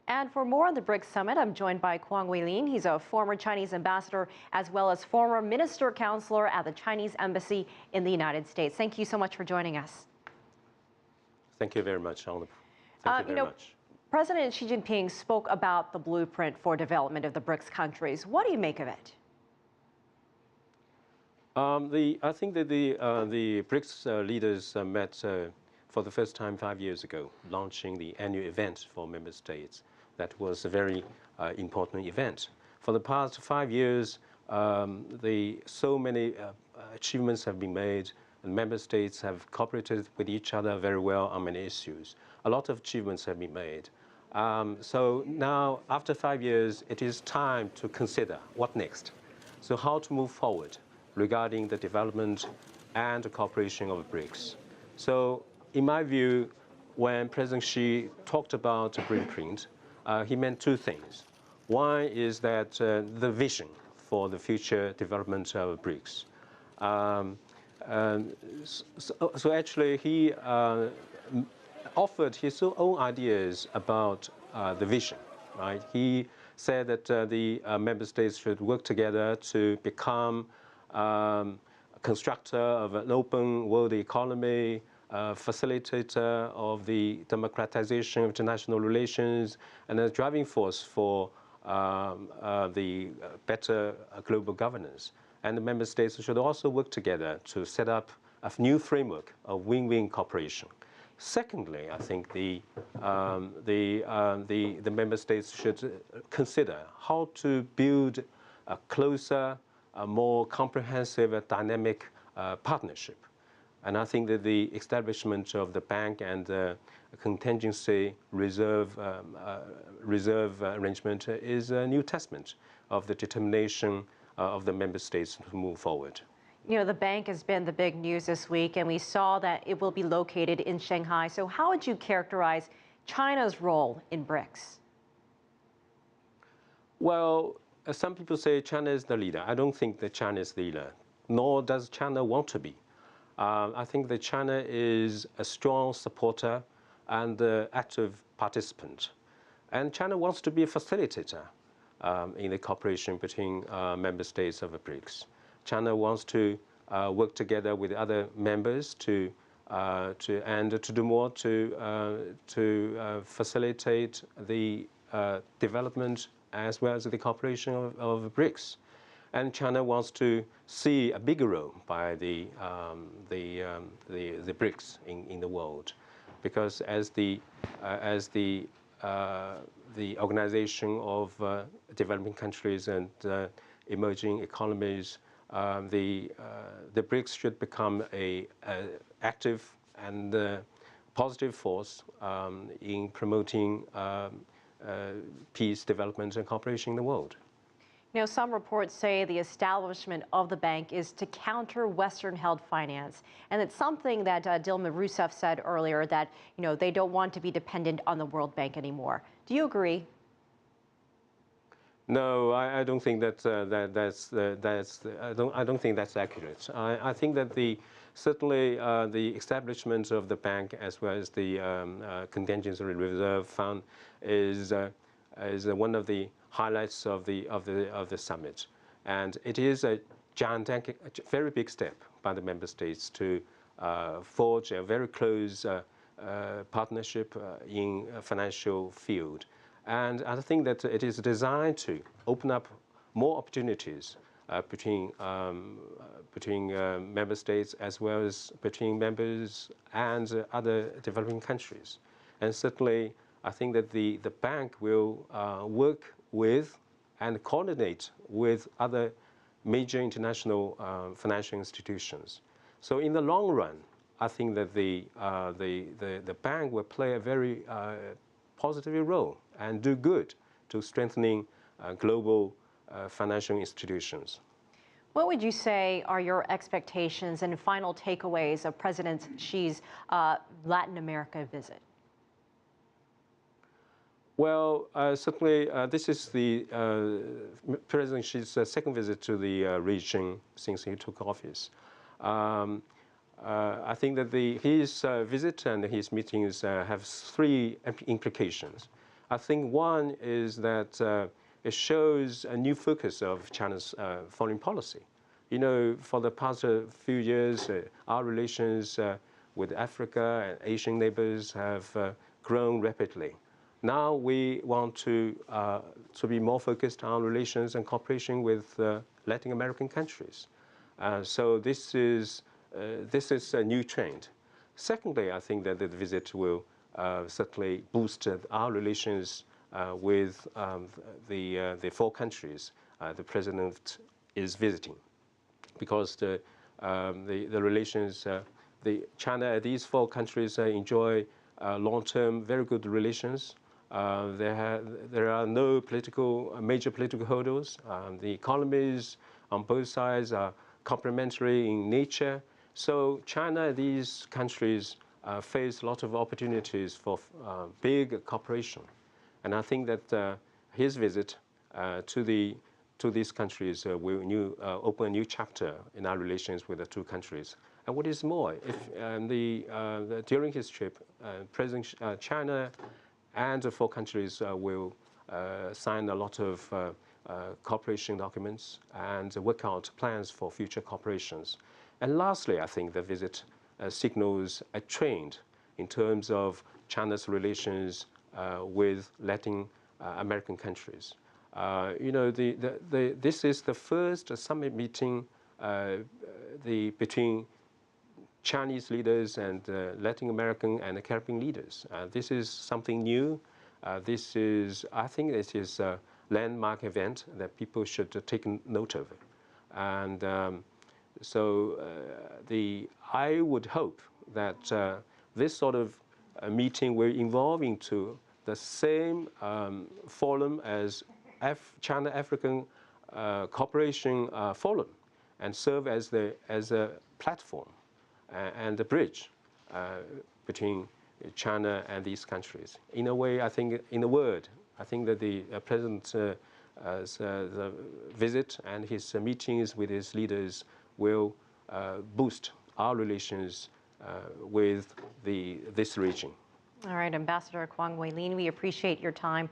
And for more on the BRICS Summit, I'm joined by Kuang Weilin. He's a former Chinese ambassador as well as former minister counselor at the Chinese Embassy in the United States. Thank you so much for joining us. Thank you very much. Thank you very much. President Xi Jinping spoke about the blueprint for development of the BRICS countries. What do you make of it? I think that the BRICS leaders met for the first time 5 years ago, launching the annual event for member states. That was a very important event. For the past 5 years, so many achievements have been made, and member states have cooperated with each other very well on many issues. A lot of achievements have been made. So now, after 5 years, it is time to consider what next. So how to move forward regarding the development and the cooperation of BRICS. So in my view, when President Xi talked about a blueprint, he meant two things. One is that the vision for the future development of BRICS. So actually, he offered his own ideas about the vision. Right? He said that the member states should work together to become a constructor of an open world economy, facilitator of the democratization of international relations, and a driving force for the better global governance. And the member states should also work together to set up a new framework of win-win cooperation. Secondly, I think the member states should consider how to build a closer, a more comprehensive, dynamic partnership. And I think that the establishment of the bank and the contingency reserve arrangement is a new testament of the determination of the member states to move forward. You know, the bank has been the big news this week, and we saw that it will be located in Shanghai. So how would you characterize China's role in BRICS? Well, some people say China is the leader. I don't think that China is the leader, nor does China want to be. I think that China is a strong supporter and active participant. And China wants to be a facilitator in the cooperation between member states of the BRICS. China wants to work together with other members to do more to facilitate the development as well as the cooperation of BRICS. And China wants to see a bigger role by the BRICS in the world, because as the organization of developing countries and emerging economies, the BRICS should become an active and positive force in promoting peace, development, and cooperation in the world. You know, some reports say the establishment of the bank is to counter Western-held finance, and it's something that Dilma Rousseff said earlier, that they don't want to be dependent on the World Bank anymore. Do you agree? No, I don't think I don't think that's accurate. I think that certainly the establishment of the bank as well as the contingency reserve fund is one of the highlights of the summit, and it is a gigantic, very big step by the member states to forge a very close partnership in a financial field. And I think that it is designed to open up more opportunities between member states as well as between members and other developing countries. And certainly, I think that the bank will work with and coordinate with other major international financial institutions. So in the long run, I think that the bank will play a very positive role and do good to strengthening global financial institutions. What would you say are your expectations and final takeaways of President Xi's Latin America visit? Well, certainly this is the President Xi's second visit to the region since he took office. I think that his visit and his meetings have three implications. I think one is that it shows a new focus of China's foreign policy. You know, for the past few years, our relations with Africa and Asian neighbors have grown rapidly. Now we want to be more focused on relations and cooperation with Latin American countries. So this is a new trend. Secondly, I think that the visit will certainly boost our relations with the four countries the president is visiting, because the relations, China, these four countries enjoy long-term, very good relations. There are no major political hurdles. The economies on both sides are complementary in nature. So China, these countries face a lot of opportunities for big cooperation. And I think that his visit to these countries will open a new chapter in our relations with the two countries. And what is more, during his trip, President China and the four countries will sign a lot of cooperation documents and work out plans for future cooperations. And lastly, I think the visit signals a trend in terms of China's relations with Latin American countries. You know, this is the first summit meeting between Chinese leaders and Latin American and Caribbean leaders. This is something new. I think this is a landmark event that people should take note of. And I would hope that this sort of meeting will evolve into the same forum as China-African Cooperation Forum, and serve as a platform and a bridge between China and these countries. In a way, I think, in a word, I think that the President's the visit and his meetings with his leaders will boost our relations with this region. All right, Ambassador Kuang Weilin, we appreciate your time.